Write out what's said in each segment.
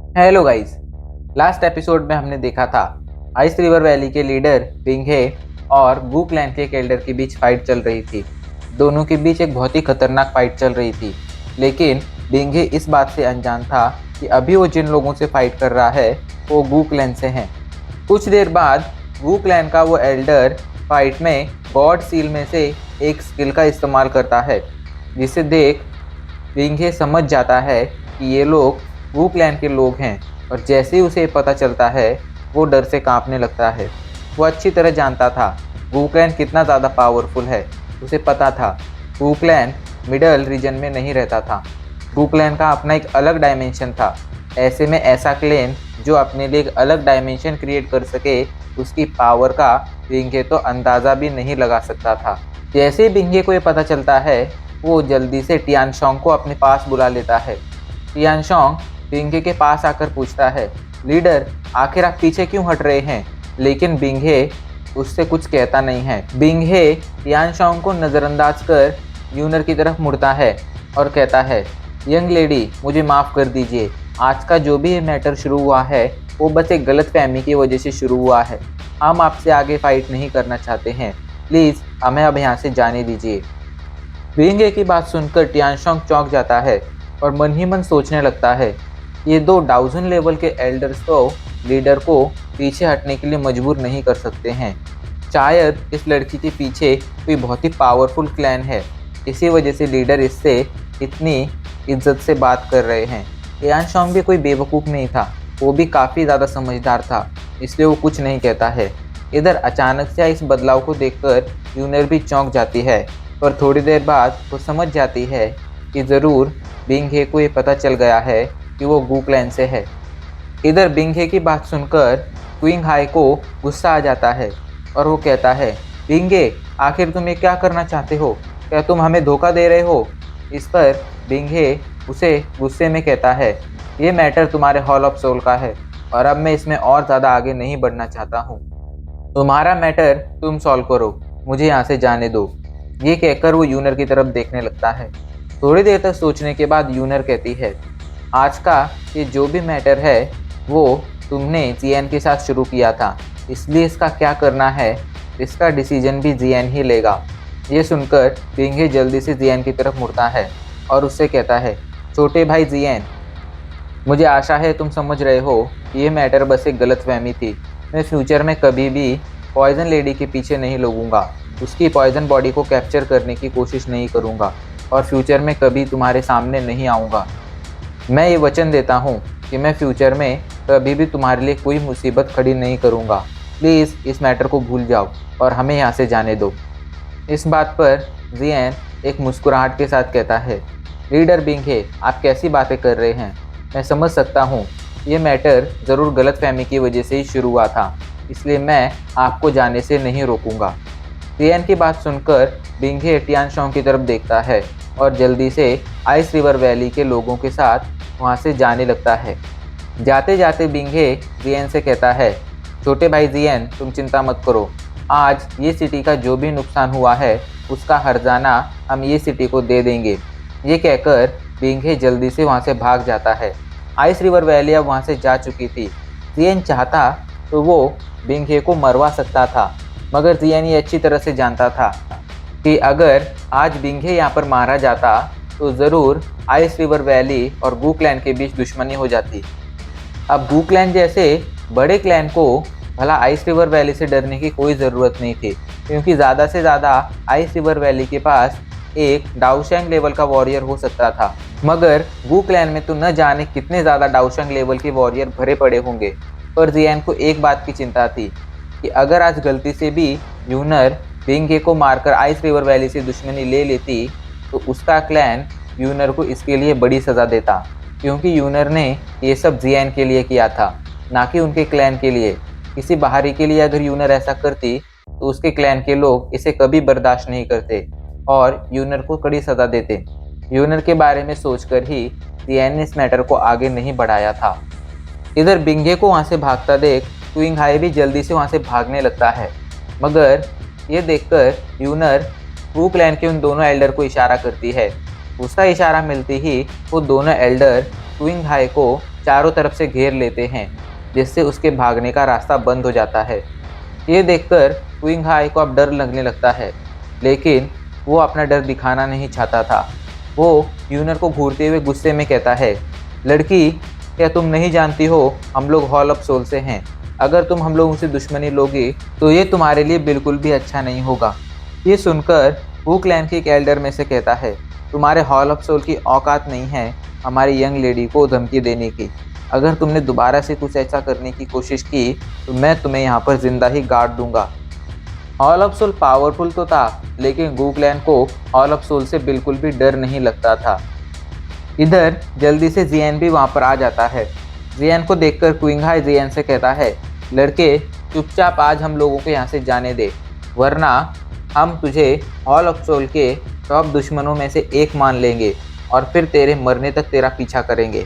Hello guys. Last episode में हमने देखा था आइस रिवर वैली के लीडर बिंगहे और वू क्लैन के एक एल्डर के बीच फाइट चल रही थी। दोनों के बीच एक बहुत ही खतरनाक फाइट चल रही थी, लेकिन बिंगहे इस बात से अनजान था कि अभी वो जिन लोगों से फाइट कर रहा है वो वू क्लैन से हैं। कुछ देर बाद वू क्लैन का वो एल्डर फाइट में गॉड सील में से एक स्किल का इस्तेमाल करता है, जिसे देख विंघे समझ जाता है कि ये लोग वू क्लैन के लोग हैं। और जैसे ही उसे पता चलता है वो डर से कांपने लगता है। वो अच्छी तरह जानता था वू क्लैन कितना ज़्यादा पावरफुल है। उसे पता था वू क्लैन मिडल रीजन में नहीं रहता था। वू क्लैन का अपना एक अलग डायमेंशन था। ऐसे में ऐसा क्लैन जो अपने लिए एक अलग डायमेंशन क्रिएट कर सके, उसकी पावर का विंघे तो अंदाज़ा भी नहीं लगा सकता था। जैसे ही बिंघे को ये पता चलता है वो जल्दी से टियानशोंग को अपने पास बुला लेता है। टियानशोंग बिंघे के पास आकर पूछता है, लीडर आखिर आप पीछे क्यों हट रहे हैं? लेकिन बिंघे उससे कुछ कहता नहीं है। बिंघे टियानशोंग को नज़रअंदाज कर यूनर की तरफ मुड़ता है और कहता है, यंग लेडी मुझे माफ़ कर दीजिए। आज का जो भी मैटर शुरू हुआ है वो बस एक गलत फहमी की वजह से शुरू हुआ है। हम आपसे आगे फाइट नहीं करना चाहते हैं। प्लीज़ हमें अब यहाँ से जाने दीजिए। विंगे की बात सुनकर टियानशोंग चौंक जाता है और मन ही मन सोचने लगता है, ये दो डाउजन लेवल के एल्डर्स तो लीडर को पीछे हटने के लिए मजबूर नहीं कर सकते हैं। शायद इस लड़की के पीछे कोई बहुत ही पावरफुल क्लैन है, इसी वजह से लीडर इससे इतनी इज्जत से बात कर रहे हैं। टियानशोंग भी कोई बेवकूफ़ नहीं था, वो भी काफ़ी ज़्यादा समझदार था, इसलिए वो कुछ नहीं कहता है। इधर अचानक से इस बदलाव को देखकर यूनर भी चौंक जाती है, पर थोड़ी देर बाद वो समझ जाती है कि ज़रूर बिंघे को ये पता चल गया है कि वो वू क्लैन से है। इधर बिंघे की बात सुनकर क्विंग हाई को गुस्सा आ जाता है और वो कहता है, बिंघे आखिर तुम ये क्या करना चाहते हो? क्या तुम हमें धोखा दे रहे हो? इस पर बिंघे उसे गुस्से में कहता है, ये मैटर तुम्हारे हॉल ऑफ सोल का है और अब मैं इसमें और ज़्यादा आगे नहीं बढ़ना चाहता हूँ। तुम्हारा मैटर तुम सॉल्व करो, मुझे यहाँ से जाने दो। ये कहकर वो यूनर की तरफ देखने लगता है। थोड़ी देर तक सोचने के बाद यूनर कहती है, आज का ये जो भी मैटर है वो तुमने जियन के साथ शुरू किया था, इसलिए इसका क्या करना है इसका डिसीजन भी जियन ही लेगा। ये सुनकर बिंघे जल्दी से जियन की तरफ मुड़ता है और उससे कहता है, छोटे भाई जियन, मुझे आशा है तुम समझ रहे हो कि ये मैटर बस एक गलतफहमी थी। मैं फ्यूचर में कभी भी पॉइजन लेडी के पीछे नहीं लगूंगा, उसकी पॉइजन बॉडी को कैप्चर करने की कोशिश नहीं करूंगा और फ्यूचर में कभी तुम्हारे सामने नहीं आऊँगा। मैं ये वचन देता हूँ कि मैं फ्यूचर में कभी भी तुम्हारे लिए कोई मुसीबत खड़ी नहीं करूँगा। प्लीज़ इस मैटर को भूल जाओ और हमें यहाँ से जाने दो। इस बात पर जियन एक मुस्कुराहट के साथ कहता है, लीडर बिंघे आप कैसी बातें कर रहे हैं? मैं समझ सकता हूँ ये मैटर ज़रूर गलतफहमी की वजह से ही शुरू हुआ था, इसलिए मैं आपको जाने से नहीं रोकूंगा। जियन की बात सुनकर बिंघे टियानशोंग की तरफ देखता है और जल्दी से आइस रिवर वैली के लोगों के साथ वहाँ से जाने लगता है। जाते जाते बिंघे जियन से कहता है, छोटे भाई जियन तुम चिंता मत करो, आज ये सिटी का जो भी नुकसान हुआ है उसका हर्जाना हम ये सिटी को दे देंगे। ये कहकर बिंघे जल्दी से वहाँ से भाग जाता है। आइस रिवर वैली अब वहाँ से जा चुकी थी। जियन चाहता तो वो बिंघे को मरवा सकता था, मगर जियन ये अच्छी तरह से जानता था कि अगर आज बिंघे यहाँ पर मारा जाता तो ज़रूर आइस रिवर वैली और वू क्लैन के बीच दुश्मनी हो जाती। अब वू क्लैन जैसे बड़े क्लैन को भला आइस रिवर वैली से डरने की कोई ज़रूरत नहीं थी, क्योंकि ज़्यादा से ज़्यादा आइस रिवर वैली के पास एक डाउशैंग लेवल का वॉरियर हो सकता था, मगर वू क्लैन में तो न जाने कितने ज़्यादा डाउशैंग लेवल के वॉरियर भरे पड़े होंगे। पर जियन को एक बात की चिंता थी कि अगर आज गलती से भी यूनर बिंघे को मारकर आइस रिवर वैली से दुश्मनी ले लेती तो उसका क्लैन यूनर को इसके लिए बड़ी सज़ा देता, क्योंकि यूनर ने ये सब जियन के लिए किया था, ना कि उनके क्लैन के लिए। किसी बाहरी के लिए अगर यूनर ऐसा करती तो उसके क्लैन के लोग इसे कभी बर्दाश्त नहीं करते और यूनर को कड़ी सज़ा देते। यूनर के बारे में सोचकर ही जियन ने इस मैटर को आगे नहीं बढ़ाया था। इधर बिंघे को वहाँ से भागता देख क्विंग हाई भी जल्दी से वहाँ से भागने लगता है, मगर ये देखकर यूनर वू क्लैन के उन दोनों एल्डर को इशारा करती है। उसका इशारा मिलते ही वो दोनों एल्डर क्विंग हाई को चारों तरफ से घेर लेते हैं, जिससे उसके भागने का रास्ता बंद हो जाता है। ये देखकर क्विंग हाई को अब डर लगने लगता है, लेकिन वो अपना डर दिखाना नहीं चाहता था। वो यूनर को घूरते हुए गुस्से में कहता है, लड़की, क्या तुम नहीं जानती हो हम लोग हॉल ऑफ सोल से हैं। अगर तुम हम लोगों से दुश्मनी लोगी तो ये तुम्हारे लिए बिल्कुल भी अच्छा नहीं होगा। ये सुनकर वू क्लैन के एक एल्डर में से कहता है, तुम्हारे हॉल ऑफ सोल की औकात नहीं है हमारी यंग लेडी को धमकी देने की। अगर तुमने दोबारा से कुछ ऐसा करने की कोशिश की तो मैं तुम्हें यहाँ पर जिंदा ही गाड़ दूंगा। हॉल ऑफ सोल पावरफुल तो था, लेकिन वू क्लैन को हॉल ऑफ सोल से बिल्कुल भी डर नहीं लगता था। इधर जल्दी से जियन भी वहाँ पर आ जाता है। जियन को देखकर क्विंग हाई जियन से कहता है, लड़के, चुपचाप आज हम लोगों को यहाँ से जाने दे, वरना हम तुझे हॉल ऑफ सोल के टॉप दुश्मनों में से एक मान लेंगे और फिर तेरे मरने तक तेरा पीछा करेंगे।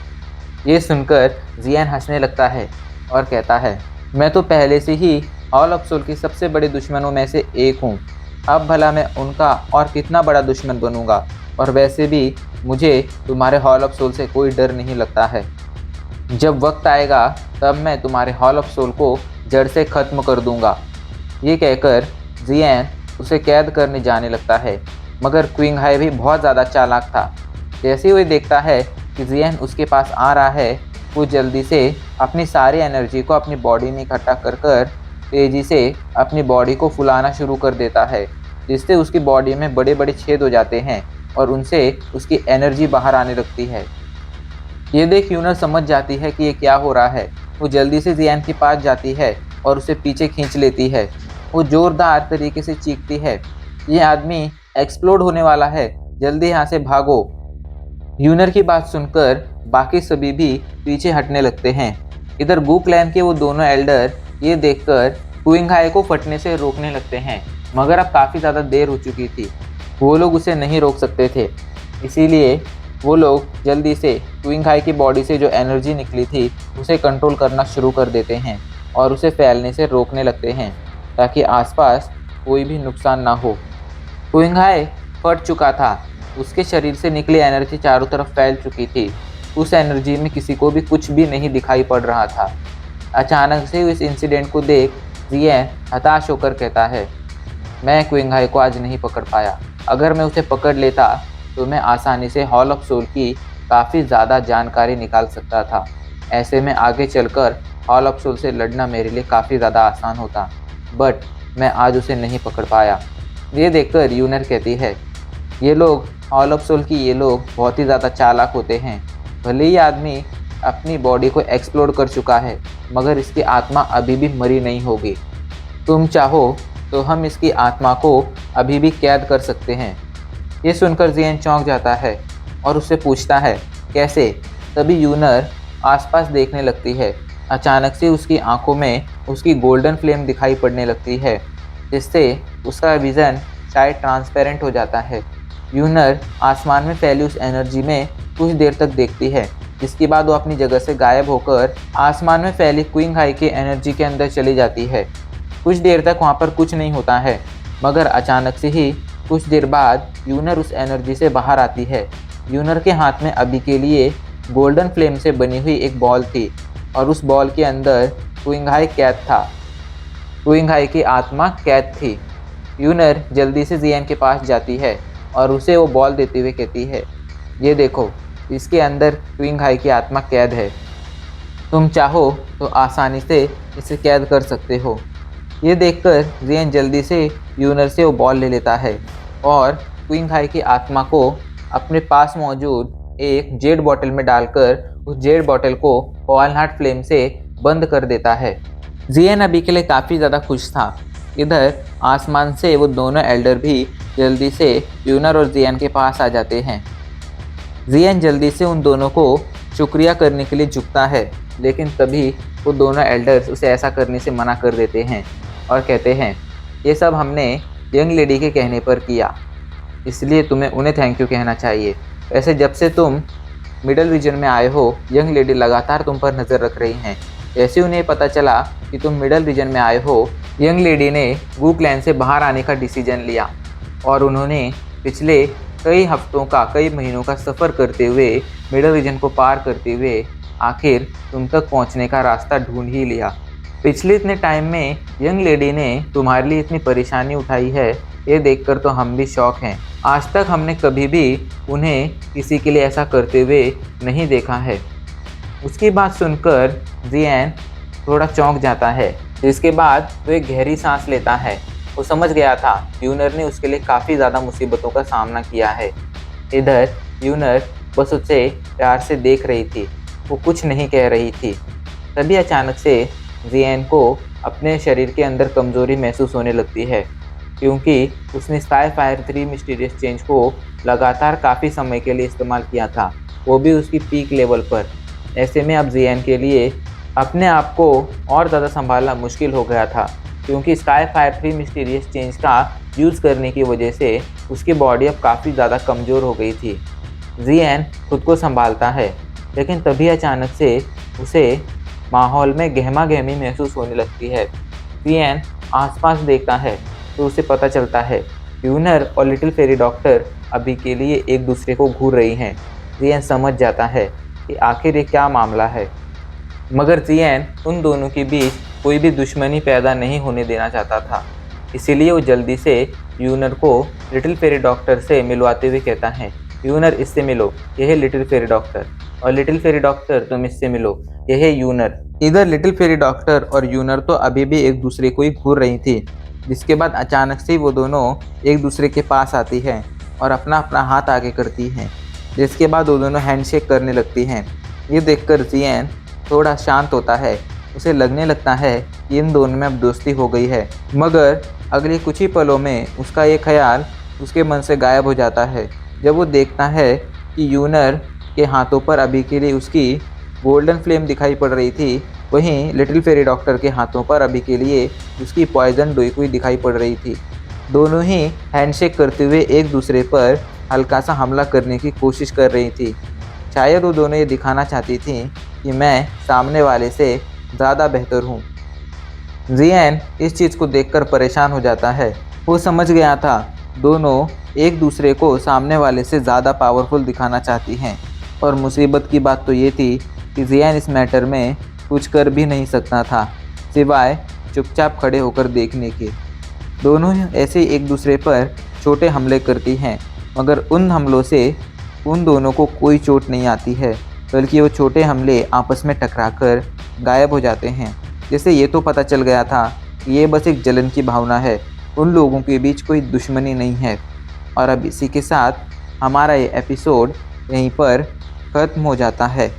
ये सुनकर जियन हंसने लगता है और कहता है, मैं तो पहले से ही हॉल ऑफ सोल के सबसे बड़े दुश्मनों में से एक हूँ। अब भला मैं उनका और कितना बड़ा दुश्मन बनूंगा, और वैसे भी मुझे तुम्हारे हॉल ऑफ सोल से कोई डर नहीं लगता है। जब वक्त आएगा तब मैं तुम्हारे हॉल ऑफ सोल को जड़ से ख़त्म कर दूंगा। ये कहकर जियन उसे कैद करने जाने लगता है, मगर क्विंग हाई भी बहुत ज़्यादा चालाक था। जैसे ही वो देखता है कि जियन उसके पास आ रहा है, वो जल्दी से अपनी सारी एनर्जी को अपनी बॉडी में इकट्ठा कर तेज़ी से अपनी बॉडी को फुलाना शुरू कर देता है, जिससे उसकी बॉडी में बड़े बड़े छेद हो जाते हैं और उनसे उसकी एनर्जी बाहर आने लगती है। ये देख यूनर समझ जाती है कि ये क्या हो रहा है। वो जल्दी से जियन के पास जाती है और उसे पीछे खींच लेती है। वो ज़ोरदार तरीके से चीखती है, ये आदमी एक्सप्लोड होने वाला है, जल्दी यहाँ से भागो। यूनर की बात सुनकर बाकी सभी भी पीछे हटने लगते हैं। इधर गू क्लैन के वो दोनों एल्डर ये देखकर क्विंग हाई को फटने से रोकने लगते हैं, मगर अब काफ़ी ज़्यादा देर हो चुकी थी। वो लोग उसे नहीं रोक सकते थे, इसीलिए वो लोग जल्दी से क्विंग हाई की बॉडी से जो एनर्जी निकली थी उसे कंट्रोल करना शुरू कर देते हैं और उसे फैलने से रोकने लगते हैं, ताकि आसपास कोई भी नुकसान ना हो। क्विंग हाई फट चुका था, उसके शरीर से निकली एनर्जी चारों तरफ फैल चुकी थी। उस एनर्जी में किसी को भी कुछ भी नहीं दिखाई पड़ रहा था। अचानक से इस इंसिडेंट को देख जियन हताश होकर कहता है, मैं क्विंग हाई को आज नहीं पकड़ पाया। अगर मैं उसे पकड़ लेता तो मैं आसानी से हॉल ऑफ सोल की काफ़ी ज़्यादा जानकारी निकाल सकता था। ऐसे में आगे चलकर हॉल ऑफ सोल से लड़ना मेरे लिए काफ़ी ज़्यादा आसान होता, बट मैं आज उसे नहीं पकड़ पाया। ये देखकर यूनर कहती है, ये लोग हॉल ऑफ सोल की ये लोग बहुत ही ज़्यादा चालाक होते हैं। भले ही आदमी अपनी बॉडी को एक्सप्लोड कर चुका है, मगर इसकी आत्मा अभी भी मरी नहीं होगी। तुम चाहो तो हम इसकी आत्मा को अभी भी कैद कर सकते हैं। ये सुनकर जियन चौंक जाता है और उससे पूछता है, कैसे? तभी यूनर आसपास देखने लगती है। अचानक से उसकी आंखों में उसकी गोल्डन फ्लेम दिखाई पड़ने लगती है, जिससे उसका विज़न शायद ट्रांसपेरेंट हो जाता है। यूनर आसमान में फैली उस एनर्जी में कुछ देर तक देखती है, जिसके बाद वो अपनी जगह से गायब होकर आसमान में फैली क्विंग हाई की एनर्जी के अंदर चली जाती है। कुछ देर तक वहाँ पर कुछ नहीं होता है, मगर अचानक से ही कुछ देर बाद यूनर उस एनर्जी से बाहर आती है। यूनर के हाथ में अभी के लिए गोल्डन फ्लेम से बनी हुई एक बॉल थी और उस बॉल के अंदर क्विंग हाई कैद था। क्विंग हाई की आत्मा कैद थी। यूनर जल्दी से जियन के पास जाती है और उसे वो बॉल देते हुए कहती है, ये देखो, इसके अंदर क्विंग हाई की आत्मा कैद है। तुम चाहो तो आसानी से इसे कैद कर सकते हो। ये देखकर जियन जल्दी से यूनर से वो बॉल ले लेता है और क्विंग हाई की आत्मा को अपने पास मौजूद एक जेड बॉटल में डालकर उस जेड बॉटल को वॉलनट फ्लेम से बंद कर देता है। जियन अभी के लिए काफ़ी ज़्यादा खुश था। इधर आसमान से वो दोनों एल्डर भी जल्दी से यूनर और जियन के पास आ जाते हैं। जियन जल्दी से उन दोनों को शुक्रिया करने के लिए झुकता है, लेकिन तभी वो दोनों एल्डर्स उसे ऐसा करने से मना कर देते हैं और कहते हैं, ये सब हमने यंग लेडी के कहने पर किया, इसलिए तुम्हें उन्हें थैंक यू कहना चाहिए। वैसे जब से तुम मिडल रीजन में आए हो, यंग लेडी लगातार तुम पर नज़र रख रही हैं। जैसे उन्हें पता चला कि तुम मिडल रीजन में आए हो, यंग लेडी ने वू क्लैन से बाहर आने का डिसीजन लिया और उन्होंने पिछले कई हफ्तों का, कई महीनों का सफ़र करते हुए, मिडल रीजन को पार करते हुए आखिर तुम तक पहुंचने का रास्ता ढूंढ ही लिया। पिछले इतने टाइम में यंग लेडी ने तुम्हारे लिए इतनी परेशानी उठाई है, ये देखकर तो हम भी शॉक हैं। आज तक हमने कभी भी उन्हें किसी के लिए ऐसा करते हुए नहीं देखा है। उसकी बात सुनकर जियान थोड़ा चौंक जाता है, जिसके बाद वो एक गहरी सांस लेता है। वो समझ गया था यूनर ने उसके लिए काफ़ी ज़्यादा मुसीबतों का सामना किया है। इधर यूनर बस उसे प्यार से देख रही थी, वो कुछ नहीं कह रही थी। तभी अचानक से जियान को अपने शरीर के अंदर कमज़ोरी महसूस होने लगती है, क्योंकि उसने स्काई फायर 3 मिस्टीरियस चेंज को लगातार काफ़ी समय के लिए इस्तेमाल किया था, वो भी उसकी पीक लेवल पर। ऐसे में अब जियान के लिए अपने आप को और ज़्यादा संभालना मुश्किल हो गया था, क्योंकि स्काई फायर 3 मिस्टीरियस चेंज का यूज़ करने की वजह से उसकी बॉडी अब काफ़ी ज़्यादा कमज़ोर हो गई थी। जियान खुद को संभालता है, लेकिन तभी अचानक से उसे माहौल में गहमा-गहमी महसूस होने लगती है। जियान आसपास देखता है तो उसे पता चलता है यूनर और लिटिल फेरी डॉक्टर अभी के लिए एक दूसरे को घूर रही हैं। जियान समझ जाता है कि आखिर ये क्या मामला है, मगर जियान उन दोनों के बीच कोई भी दुश्मनी पैदा नहीं होने देना चाहता था। इसीलिए वो जल्दी से यूनर को लिटिल फेरी डॉक्टर से मिलवाते हुए कहता है, यूनर इससे मिलो, यह है लिटिल फेरी डॉक्टर, और लिटिल फेरी डॉक्टर तुम इससे मिलो, यह है यूनर। इधर लिटिल फेरी डॉक्टर और यूनर तो अभी भी एक दूसरे को ही घूर रही थी, जिसके बाद अचानक से वो दोनों एक दूसरे के पास आती हैं और अपना अपना हाथ आगे करती हैं, जिसके बाद वो दोनों हैंडशेक करने लगती हैं। ये देखकर जियान थोड़ा शांत होता है, उसे लगने लगता है कि इन दोनों में अब दोस्ती हो गई है। मगर अगले कुछ ही पलों में उसका ये ख्याल उसके मन से गायब हो जाता है, जब वो देखता है कि यूनर के हाथों पर अभी के लिए उसकी गोल्डन फ्लेम दिखाई पड़ रही थी, वहीं लिटिल फेरी डॉक्टर के हाथों पर अभी के लिए उसकी पॉइजन डोईकुई दिखाई पड़ रही थी। दोनों ही हैंडशेक करते हुए एक दूसरे पर हल्का सा हमला करने की कोशिश कर रही थी। शायद वो दोनों ये दिखाना चाहती थी कि मैं सामने वाले से ज़्यादा बेहतर हूँ। जियान इस चीज़ को देखकर परेशान हो जाता है। वो समझ गया था दोनों एक दूसरे को सामने वाले से ज़्यादा पावरफुल दिखाना चाहती हैं, और मुसीबत की बात तो ये थी कि जियान इस मैटर में कुछ कर भी नहीं सकता था, सिवाय चुपचाप खड़े होकर देखने के। दोनों ऐसे ही एक दूसरे पर छोटे हमले करती हैं, मगर उन हमलों से उन दोनों को कोई चोट नहीं आती है, बल्कि वो छोटे हमले आपस में टकराकर गायब हो जाते हैं। जैसे ये तो पता चल गया था कि ये बस एक जलन की भावना है, उन लोगों के बीच कोई दुश्मनी नहीं है। और अब इसी के साथ हमारा ये एपिसोड यहीं पर ख़त्म हो जाता है।